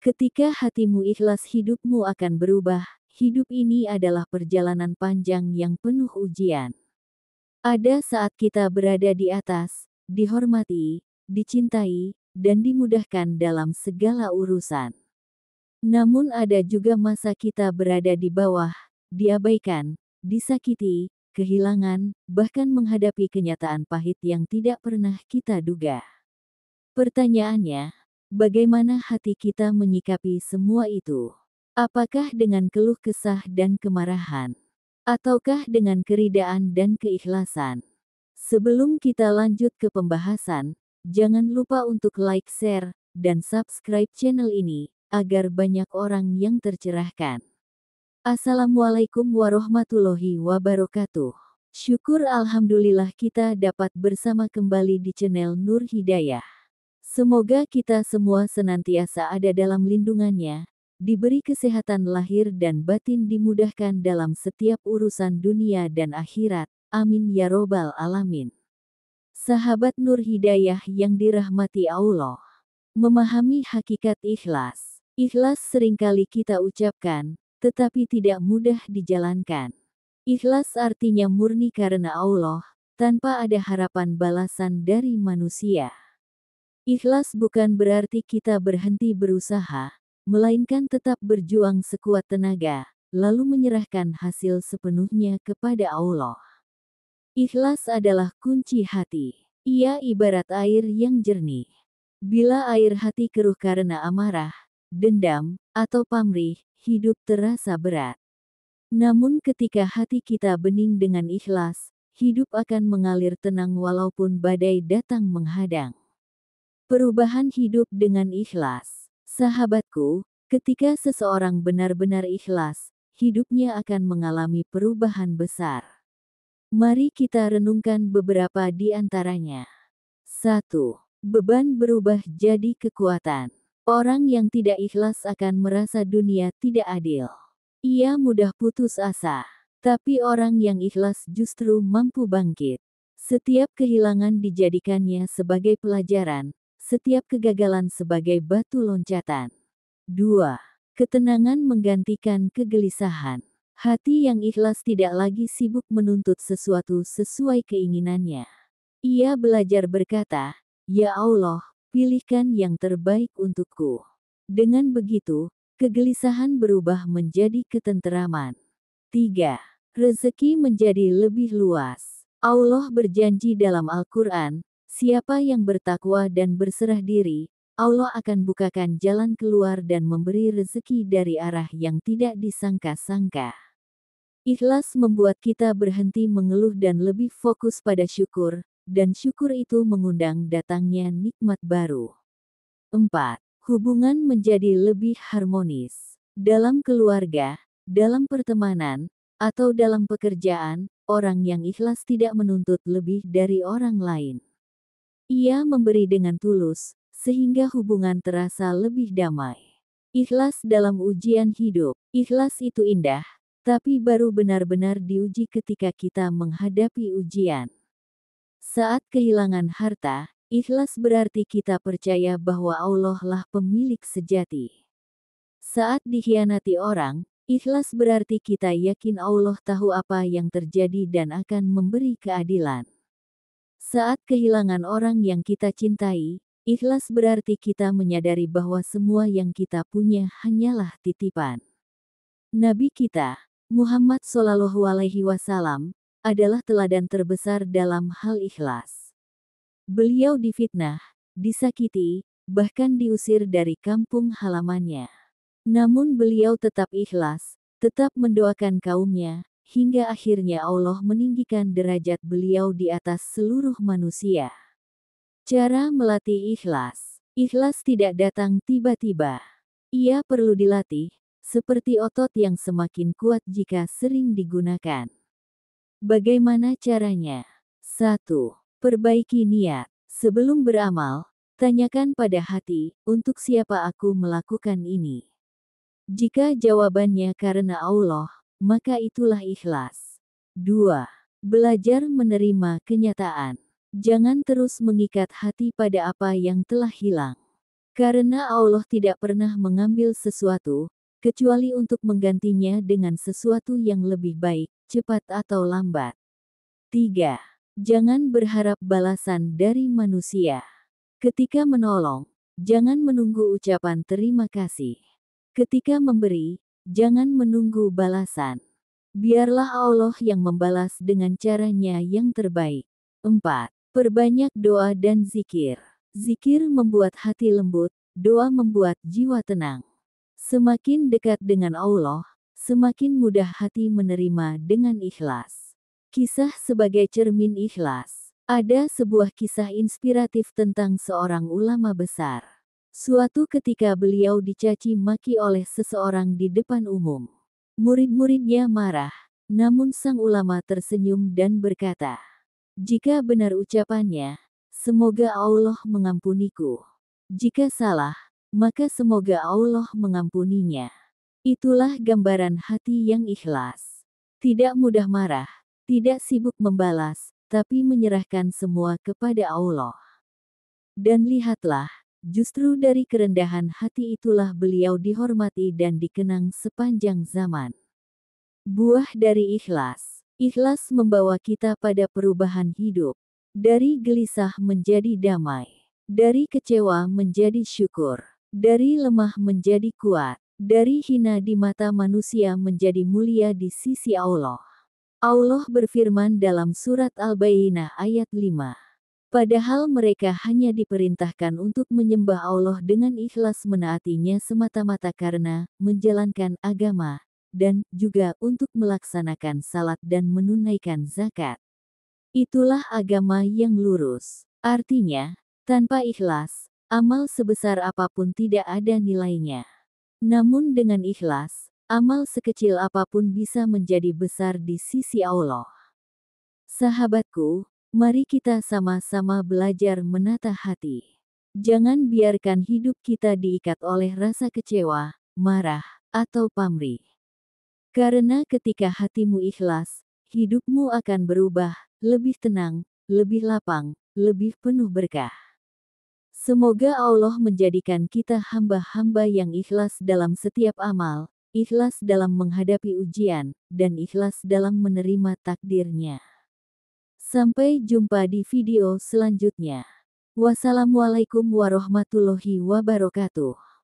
Ketika hatimu ikhlas, hidupmu akan berubah. Hidup ini adalah perjalanan panjang yang penuh ujian. Ada saat kita berada di atas, dihormati, dicintai, dan dimudahkan dalam segala urusan. Namun ada juga masa kita berada di bawah, diabaikan, disakiti, kehilangan, bahkan menghadapi kenyataan pahit yang tidak pernah kita duga. Pertanyaannya, bagaimana hati kita menyikapi semua itu? Apakah dengan keluh kesah dan kemarahan? Ataukah dengan keridaan dan keikhlasan? Sebelum kita lanjut ke pembahasan, jangan lupa untuk like, share, dan subscribe channel ini, agar banyak orang yang tercerahkan. Assalamualaikum warahmatullahi wabarakatuh. Syukur alhamdulillah kita dapat bersama kembali di channel Nur Hidayah. Semoga kita semua senantiasa ada dalam lindungannya, diberi kesehatan lahir dan batin, dimudahkan dalam setiap urusan dunia dan akhirat. Amin ya robbal alamin. Sahabat Nur Hidayah yang dirahmati Allah, memahami hakikat ikhlas. Ikhlas seringkali kita ucapkan, tetapi tidak mudah dijalankan. Ikhlas artinya murni karena Allah, tanpa ada harapan balasan dari manusia. Ikhlas bukan berarti kita berhenti berusaha, melainkan tetap berjuang sekuat tenaga, lalu menyerahkan hasil sepenuhnya kepada Allah. Ikhlas adalah kunci hati. Ia ibarat air yang jernih. Bila air hati keruh karena amarah, dendam, atau pamrih, hidup terasa berat. Namun ketika hati kita bening dengan ikhlas, hidup akan mengalir tenang walaupun badai datang menghadang. Perubahan hidup dengan ikhlas. Sahabatku, ketika seseorang benar-benar ikhlas, hidupnya akan mengalami perubahan besar. Mari kita renungkan beberapa di antaranya. 1. Beban berubah jadi kekuatan. Orang yang tidak ikhlas akan merasa dunia tidak adil. Ia mudah putus asa. Tapi orang yang ikhlas justru mampu bangkit. Setiap kehilangan dijadikannya sebagai pelajaran, setiap kegagalan sebagai batu loncatan. 2. Ketenangan menggantikan kegelisahan. Hati yang ikhlas tidak lagi sibuk menuntut sesuatu sesuai keinginannya. Ia belajar berkata, "Ya Allah, pilihkan yang terbaik untukku." Dengan begitu, kegelisahan berubah menjadi ketenteraman. 3. Rezeki menjadi lebih luas. Allah berjanji dalam Al-Quran, siapa yang bertakwa dan berserah diri, Allah akan bukakan jalan keluar dan memberi rezeki dari arah yang tidak disangka-sangka. Ikhlas membuat kita berhenti mengeluh dan lebih fokus pada syukur, dan syukur itu mengundang datangnya nikmat baru. 4. Hubungan menjadi lebih harmonis. Dalam keluarga, dalam pertemanan, atau dalam pekerjaan, orang yang ikhlas tidak menuntut lebih dari orang lain. Ia memberi dengan tulus, sehingga hubungan terasa lebih damai. Ikhlas dalam ujian hidup. Ikhlas itu indah, tapi baru benar-benar diuji ketika kita menghadapi ujian. Saat kehilangan harta, ikhlas berarti kita percaya bahwa Allah lah pemilik sejati. Saat dikhianati orang, ikhlas berarti kita yakin Allah tahu apa yang terjadi dan akan memberi keadilan. Saat kehilangan orang yang kita cintai, ikhlas berarti kita menyadari bahwa semua yang kita punya hanyalah titipan. Nabi kita, Muhammad SAW, adalah teladan terbesar dalam hal ikhlas. Beliau difitnah, disakiti, bahkan diusir dari kampung halamannya. Namun beliau tetap ikhlas, tetap mendoakan kaumnya, hingga akhirnya Allah meninggikan derajat beliau di atas seluruh manusia. Cara melatih ikhlas. Ikhlas tidak datang tiba-tiba. Ia perlu dilatih, seperti otot yang semakin kuat jika sering digunakan. Bagaimana caranya? 1. Perbaiki niat. Sebelum beramal, tanyakan pada hati, untuk siapa aku melakukan ini? Jika jawabannya karena Allah, maka itulah ikhlas. 2. Belajar menerima kenyataan. Jangan terus mengikat hati pada apa yang telah hilang. Karena Allah tidak pernah mengambil sesuatu, kecuali untuk menggantinya dengan sesuatu yang lebih baik, cepat atau lambat. 3. Jangan berharap balasan dari manusia. Ketika menolong, jangan menunggu ucapan terima kasih. Ketika memberi, jangan menunggu balasan. Biarlah Allah yang membalas dengan caranya yang terbaik. 4. Perbanyak doa dan zikir. Zikir membuat hati lembut, doa membuat jiwa tenang. Semakin dekat dengan Allah, semakin mudah hati menerima dengan ikhlas. Kisah sebagai cermin ikhlas. Ada sebuah kisah inspiratif tentang seorang ulama besar. Suatu ketika beliau dicaci maki oleh seseorang di depan umum. Murid-muridnya marah, namun sang ulama tersenyum dan berkata, "Jika benar ucapannya, semoga Allah mengampuniku. Jika salah, maka semoga Allah mengampuninya." Itulah gambaran hati yang ikhlas. Tidak mudah marah, tidak sibuk membalas, tapi menyerahkan semua kepada Allah. Dan lihatlah, justru dari kerendahan hati itulah beliau dihormati dan dikenang sepanjang zaman. Buah dari ikhlas. Ikhlas membawa kita pada perubahan hidup. Dari gelisah menjadi damai. Dari kecewa menjadi syukur. Dari lemah menjadi kuat. Dari hina di mata manusia menjadi mulia di sisi Allah. Allah berfirman dalam surat Al-Bayyinah ayat 5. Padahal mereka hanya diperintahkan untuk menyembah Allah dengan ikhlas menaatinya semata-mata karena menjalankan agama, dan juga untuk melaksanakan salat dan menunaikan zakat. Itulah agama yang lurus. Artinya, tanpa ikhlas, amal sebesar apapun tidak ada nilainya. Namun dengan ikhlas, amal sekecil apapun bisa menjadi besar di sisi Allah. Sahabatku, mari kita sama-sama belajar menata hati. Jangan biarkan hidup kita diikat oleh rasa kecewa, marah, atau pamrih. Karena ketika hatimu ikhlas, hidupmu akan berubah, lebih tenang, lebih lapang, lebih penuh berkah. Semoga Allah menjadikan kita hamba-hamba yang ikhlas dalam setiap amal, ikhlas dalam menghadapi ujian, dan ikhlas dalam menerima takdirnya. Sampai jumpa di video selanjutnya. Wassalamualaikum warahmatullahi wabarakatuh.